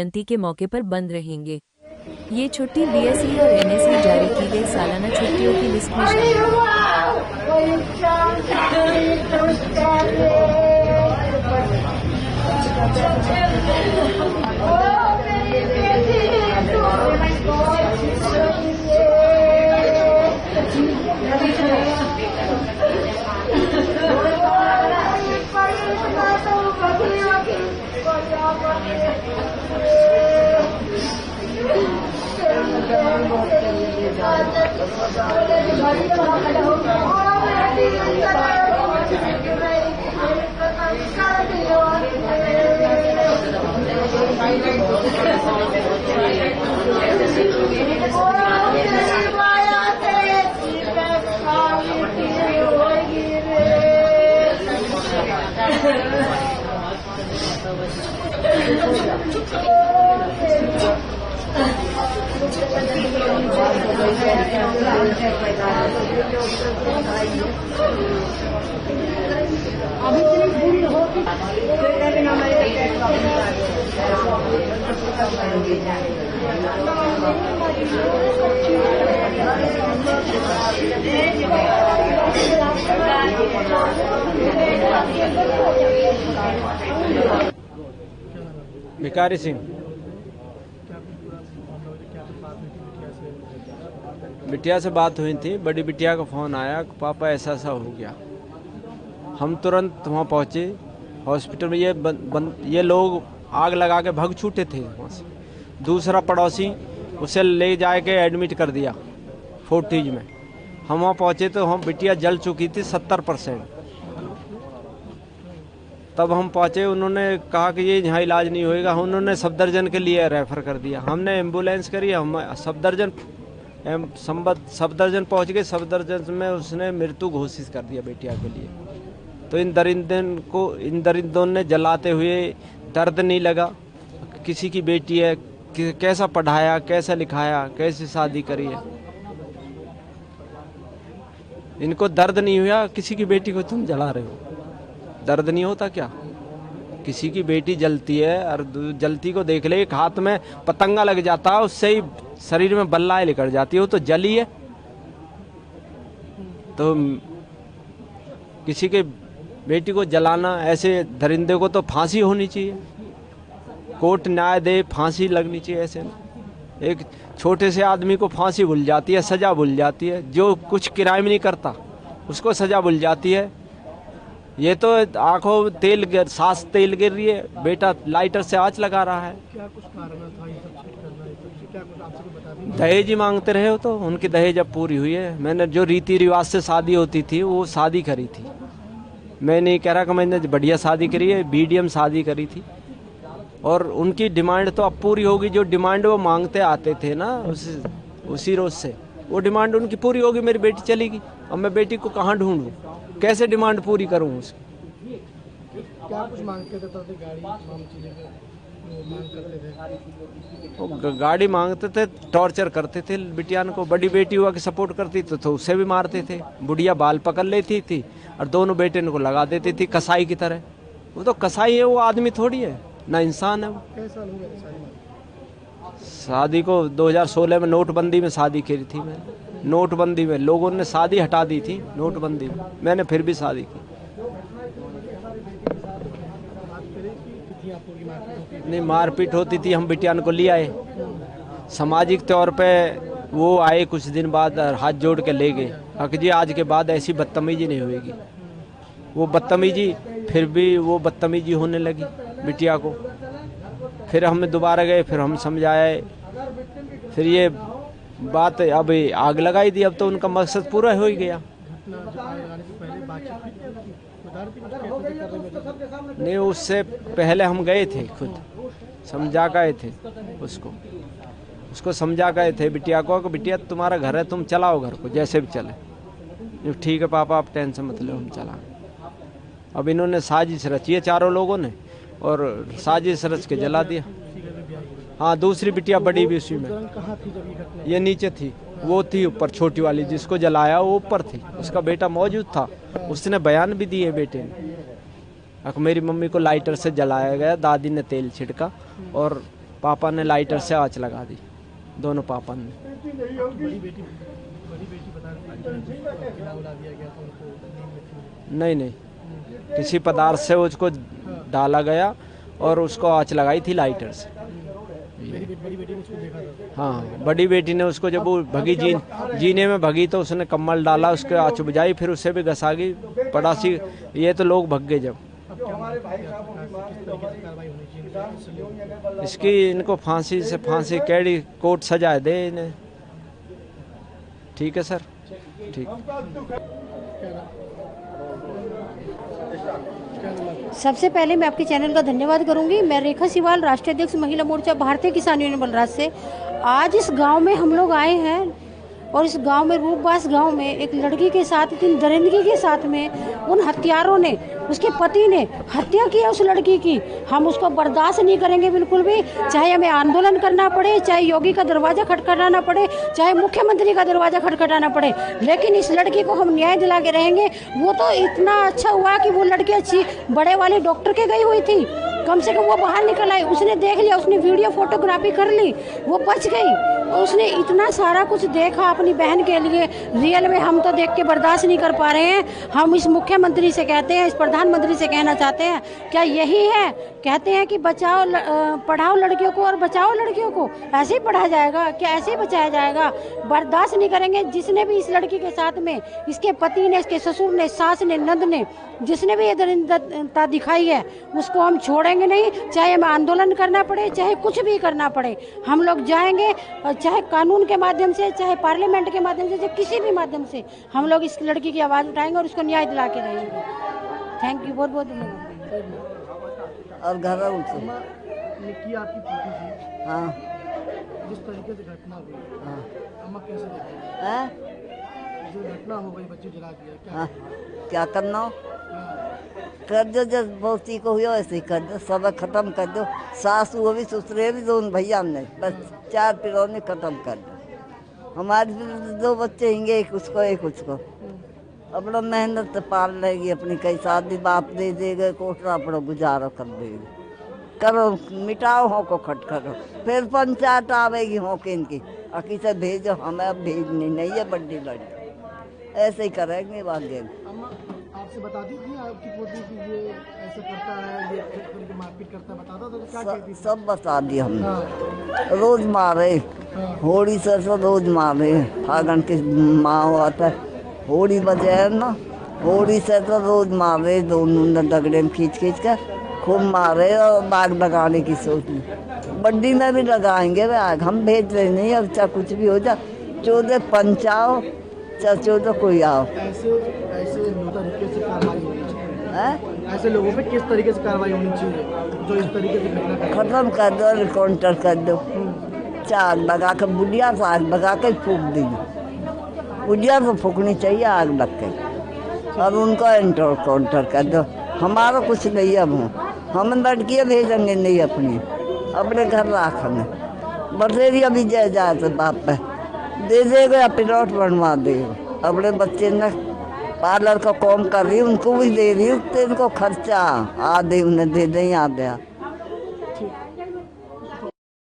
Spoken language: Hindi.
जयंती के मौके पर बंद रहेंगे। ये छुट्टी बीएसई और एनएसई जारी की गई सालाना छुट्टियों की लिस्ट में शामिल भिखारी सिंह। बिटिया से बात हुई थी, बड़ी बिटिया का फ़ोन आया कि पापा ऐसा ऐसा हो गया। हम तुरंत वहाँ पहुँचे हॉस्पिटल में। ये लोग आग लगा के भाग छूटे थे वहाँ से। दूसरा पड़ोसी उसे ले जाके के एडमिट कर दिया फोर्टीज में। हम वहाँ पहुँचे तो हम बिटिया जल चुकी थी 70%। तब हम पहुँचे, उन्होंने कहा कि ये यहाँ इलाज नहीं होएगा। उन्होंने सफदरजंग के लिए रेफ़र कर दिया। हमने एम्बुलेंस करी, हम सफदरजंग पहुँच गए। सफदरजंग में उसने मृत्यु घोषित कर दिया बेटिया के लिए। तो इन दरिंदों ने जलाते हुए दर्द नहीं लगा, किसी की बेटी है, कैसा पढ़ाया, कैसा लिखाया, कैसे शादी करी है। इनको दर्द नहीं हुआ, किसी की बेटी को तुम जला रहे हो। दर्द नहीं होता क्या? किसी की बेटी जलती है और जलती को देख ले, एक हाथ में पतंगा लग जाता है, उससे ही शरीर में बल्लाएं निकल जाती है, वो तो जली है। तो किसी के बेटी को जलाना, ऐसे दरिंदे को तो फांसी होनी चाहिए, कोर्ट न्याय दे, फांसी लगनी चाहिए। ऐसे एक छोटे से आदमी को फांसी भूल जाती है, सजा भूल जाती है। जो कुछ क्राइम नहीं करता उसको सजा भूल जाती है। ये तो आंखों सांस तेल गिर रही है, बेटा लाइटर से आंच लगा रहा है। क्या कुछ कारण था ये सब चीज करना? क्या कुछ आपसे कोई बता दें? दहेज ही मांगते रहे हो तो उनकी दहेज अब पूरी हुई है। मैंने जो रीति रिवाज से शादी होती थी वो शादी करी थी। मैं नहीं कह रहा कि मैंने बढ़िया शादी करी है, मीडियम शादी करी थी। और उनकी डिमांड तो अब पूरी होगी। जो डिमांड वो मांगते आते थे ना उसी रोज से, वो डिमांड उनकी पूरी होगी। मेरी बेटी चलेगी। अब मैं बेटी को कहाँ ढूंढूं, कैसे डिमांड पूरी करूं उसकी? क्या कुछ मांगते थे? तो गाड़ी तमाम चीजें मांग करते थे। गाड़ी मांगते थे, टॉर्चर करते थे बिटियान को। बड़ी बेटी हुआ कि सपोर्ट करती तो उससे भी मारते थे। बुढ़िया बाल पकड़ लेती थी और दोनों बेटे को लगा देती थी कसाई की तरह। वो तो कसाई है, वो आदमी थोड़ी है, ना इंसान है वो। कैसा हो गया शादी को 2016 में नोटबंदी में शादी की थी मैंने। नोटबंदी में लोगों ने शादी हटा दी थी, नोटबंदी में मैंने फिर भी शादी की। नहीं, मारपीट होती थी। हम बिटियान को ले आए सामाजिक तौर पे। वो आए कुछ दिन बाद, हाथ जोड़ के ले गए, कि जी आज के बाद ऐसी बदतमीजी नहीं होगी। वो बदतमीजी, फिर भी वो बदतमीजी होने लगी बिटिया को। फिर हम दोबारा गए, फिर हम समझाए, फिर ये बात अब आग लगाई दी। अब तो उनका मकसद पूरा हो ही गया। नहीं, उससे पहले हम गए थे, खुद समझा गए थे उसको समझा गए थे बिटिया को कि बिटिया तुम्हारा घर है, तुम चलाओ घर को जैसे भी चले। ठीक है पापा, आप टेंशन मत लो, हम चलाएं। अब इन्होंने साजिश रची है चारों लोगों ने, और साजिश रच के जला दिया। हाँ, दूसरी बिटिया बड़ी भी उसी में। कहाँ थी जब ये घटना? ये नीचे थी, वो थी ऊपर, छोटी वाली जिसको जलाया वो ऊपर थी। उसका बेटा मौजूद था, उसने बयान भी दिए बेटे ने। मेरी मम्मी को लाइटर से जलाया गया, दादी ने तेल छिड़का और पापा ने लाइटर से आँच लगा दी, दोनों पापा ने। बड़ी बेटी बता रही थी अकेला उड़ा दिया गया था उनको नींद में थी। नहीं, किसी पदार्थ से उसको डाला गया और उसको आँच लगाई थी लाइटर से। बड़ी बेटी ने उसको देखा था। हाँ, बड़ी बेटी ने उसको जब वो भगी जीने में भगी तो उसने कम्बल डाला, उसके आँच बुझाई, फिर उससे भी घसा गई पड़ासी। ये तो लोग भग गए जब। अब क्या मांगते हैं किस तरीके से कार्रवाई होनी चाहिए? इसकी इनको फांसी से फांसी कैडी कोर्ट सजा दे इन्हें। ठीक है सर, ठीक। सबसे पहले मैं आपके चैनल का धन्यवाद करूंगी। मैं रेखा सिवाल, राष्ट्रीय अध्यक्ष महिला मोर्चा भारतीय किसान यूनियन बलराज से। आज इस गांव में हम लोग आए हैं और इस गांव में रूपबास गांव में एक लड़की के साथ इतनी दरिंदगी के साथ में उन हत्यारों ने, उसके पति ने हत्या की है उस लड़की की। हम उसको बर्दाश्त नहीं करेंगे बिल्कुल भी, चाहे हमें आंदोलन करना पड़े, चाहे योगी का दरवाजा खटखटाना पड़े, चाहे मुख्यमंत्री का दरवाजा खटखटाना पड़े, लेकिन इस लड़की को हम न्याय दिला के रहेंगे। वो तो इतना अच्छा हुआ कि वो लड़की अच्छी बड़े वाले डॉक्टर के गई हुई थी, कम से कम वो बाहर निकल आई, उसने देख लिया, उसने वीडियो फोटोग्राफी कर ली, वो बच गई। उसने इतना सारा कुछ देखा अपनी बहन के लिए। रियल में हम तो देख के बर्दाश्त नहीं कर पा रहे हैं। हम इस मुख्यमंत्री से कहते हैं, इस प्रधानमंत्री से कहना चाहते हैं, क्या यही है? कहते हैं कि बचाओ पढ़ाओ लड़कियों को और बचाओ लड़कियों को, ऐसे ही पढ़ा जाएगा क्या? ऐसे ही बचाया जाएगा? बर्दाश्त नहीं करेंगे। जिसने भी इस लड़की के साथ में, इसके पति ने, इसके ससुर ने, सास ने, नंद ने, जिसने भी ये दरिंदता दिखाई है, उसको हम छोड़ेंगे नहीं। चाहे हमें आंदोलन करना पड़े, चाहे कुछ भी करना पड़े, हम लोग जाएंगे। चाहे कानून के माध्यम से, चाहे पार्लियामेंट के माध्यम से, चाहे किसी भी माध्यम से हम लोग इस लड़की की आवाज़ उठाएंगे और उसको न्याय दिला के रहेंगे। थैंक यू, बहुत बहुत धन्यवाद। और घर उनसे निक्की आपकी पोती थी, हाँ जिस तरीके से घटना हुई, हाँ अम्मा कैसे देखी? हैं? जो घटना हो गई, बच्चे जला दिया, क्या? हाँ क्या करना हो? हाँ, कर दो, जब बहुती को हुआ वैसे ही कर दो, सब खत्म कर दो। सास वो भी ससुरे भी दोनों भैया ने, बस 4 पिरौने खत्म कर दो। हमारे भी 2 बच्चे हिंगे, एक उसको एक उसको। अपना मेहनत तो पाल लेगी अपनी, कई शादी बाप दे देगा, कोठरा अपना गुजारा कर देगी। करो, मिटाओ हो को खट करो, फिर पंचायत आवेगी हो के इनकी अकी से भेजो, हमें अब भेजनी नहीं है बड्डी लड़ी। ऐसे ही करेंगे भाग्य। अम्मा आपसे बताती थी आपकी पोती कि ये ऐसा करता है, ये करके मारपीट करता है, बताता था तो क्या कहती थी? सब बता दिया हमने। हाँ, रोज मारे, हाँ, होली से तो रोज मारे। फागन के माँ आता है, होली बजे है ना, होली से तो रोज मारे, दोनों दगड़े में खींच खींच कर खूब मारे और बाग लगाने की सोच ली। बड्डी में भी लगाएंगे वे आग, हम भेज रहे नहीं। अब चाहे कुछ भी हो जाए, 14 पंचाओ, चाहे 14 कोई आओ। ऐसे तरीके से कार्रवाई होनी चाहिए। हैं? ऐसे लोगों पे किस तरीके से कार्रवाई होनी चाहिए जो इस तरीके से घटना करे? खत्म कर दो, रिकाउंटर कर दो। चार लगा कर बुढ़िया से आग लगा कर फूक दी। बुढ़िया से फूकनी चाहिए आग लग के, और उनको एंटर काउंटर कर दो। हमारा कुछ नहीं अब हो, हम लड़कियाँ भेजेंगे नहीं अपनी, अपने घर रखेंगे। बटेरिया भी जाए तो बाप पे दे देगा, प्लॉट बनवा देगा। अपने बच्चे ने पार्लर का काम कर रही, उनको भी दे रही, उनको खर्चा आधे उन्हें दे दें, आधे